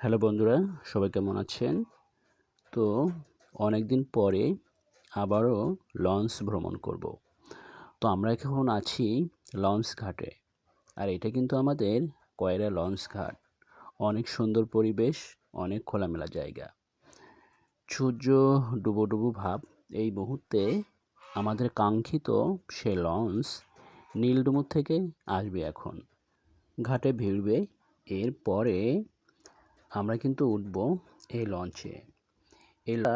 Hello বন্ধুরা, সবাই কেমন আছেন? তো অনেক দিন পরে আবারও লঞ্চ ভ্রমণ করব। তো আমরা এখন আছি লঞ্চ ঘাটে। আর এটা কিন্তু আমাদের কয়রা লঞ্চ ঘাট। অনেক সুন্দর পরিবেশ, অনেক খোলামেলা জায়গা। সূর্য ডুবো ডুবো ভাব। এই মুহূর্তে আমাদের কাঙ্ক্ষিত সে লঞ্চ নীলডুমুর থেকে আসবে এখন। ঘাটে ভিড়বে। এরপরে আমরা কিন্তু উঠব এই লঞ্চে। এটা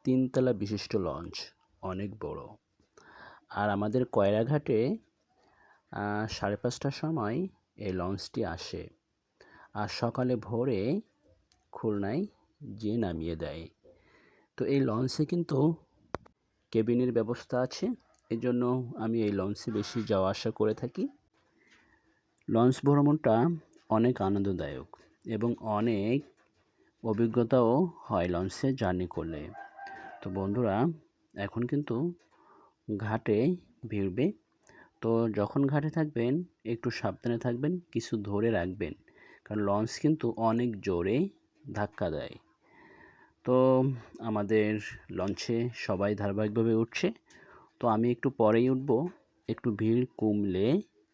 ৩ তলা বিশিষ্ট লঞ্চ, অনেক বড়। আর আমাদের কয়রাঘাটে ৫:৩০টার সময় এই লঞ্চটি আসে। আর সকালে ভোরে খুলনায় যেয়ে নামিয়ে দেয়। তো এই লঞ্চে কিন্তু কেবিনের ব্যবস্থা আছে। এজন্য আমি এই লঞ্চে বেশি যাওয়া আসা করে থাকি। লঞ্চ ভ্রমণটা অনেক আনন্দদায়ক এবং অনেক অভিজ্ঞতাও হয় লঞ্চে জার্নি করলে। তো বন্ধুরা, এখন কিন্তু ঘাটে ভিড়বে। তো যখন ঘাটে থাকবেন একটু সাবধানে থাকবেন, কিছু ধরে রাখবেন, কারণ লঞ্চ কিন্তু অনেক জোরে ধাক্কা দেয়। তো আমাদের লঞ্চে সবাই ধারাবাহিকভাবে উঠছে। তো আমি একটু পরেই উঠব, একটু ভিড় কমলে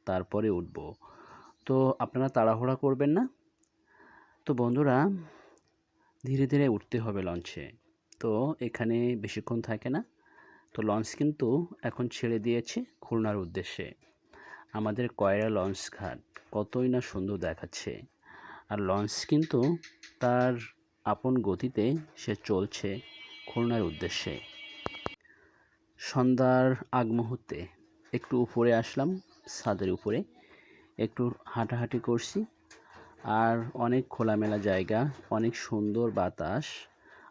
তারপরে উঠব। তো আপনারা তাড়াহুড়া করবেন না। তো বন্ধুরা, ধীরে ধীরে উঠতে হবে লঞ্চে। তো এখানে বেশিক্ষণ থাকে না। তো লঞ্চ কিন্তু এখন ছেড়ে দিয়েছে খুলনার উদ্দেশ্যে। আমাদের কয়রা লঞ্চ ঘাট কতই না সুন্দর দেখাচ্ছে। আর লঞ্চ কিন্তু তার আপন গতিতে সে চলছে খুলনার উদ্দেশ্যে। সন্ধ্যার আগ মুহূর্তে একটু উপরে আসলাম, ছাদের উপরে একটু হাঁটাহাঁটি করছি। আর অনেক খোলামেলা জায়গা, অনেক সুন্দর বাতাস।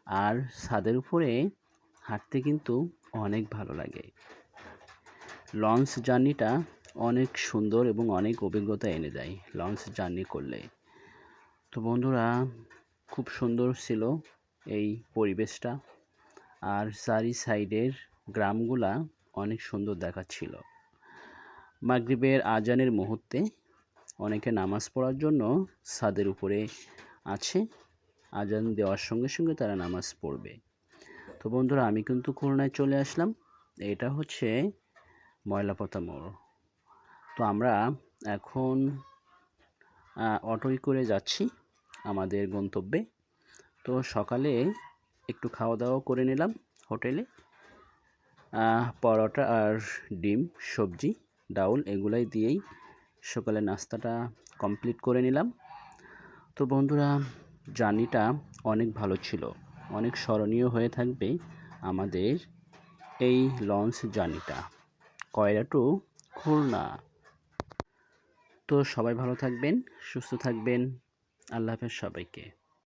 আর ছাদের উপরে হাঁটতে কিন্তু অনেক ভালো লাগে। লঞ্চ জার্নিটা অনেক সুন্দর এবং অনেক অভিজ্ঞতা এনে দেয় লঞ্চ জার্নি করলে। তো বন্ধুরা, খুব সুন্দর ছিল এই পরিবেশটা। আর চারি সাইডের গ্রামগুলা অনেক সুন্দর দেখাচ্ছিল। মাগরিবের আজানের মুহূর্তে অনেকে নামাজ পড়ার জন্য ছাদের উপরে আছে। আজান দেওয়ার সঙ্গে সঙ্গে তারা নামাজ পড়বে। তো বন্ধুরা, আমি কিন্তু খুলনায় চলে আসলাম। এটা হচ্ছে ময়লাপোতা মোড়। তো আমরা এখন অটোয় করে যাচ্ছি আমাদের গন্তব্যে। তো সকালে একটু খাওয়া দাওয়া করে নিলাম হোটেলে। পরোটা আর ডিম, সবজি, ডাউল এগুলাই দিয়েই সকালে নাস্তাটা কমপ্লিট করে নিলাম। তো বন্ধুরা, জার্নিটা অনেক ভালো ছিল, অনেক স্মরণীয় হয়ে থাকবে আমাদের এই লঞ্চ জার্নিটা, কয়রা টু খুলনা। তো সবাই ভালো থাকবেন, সুস্থ থাকবেন। আল্লাহ হাফেজ সবাইকে।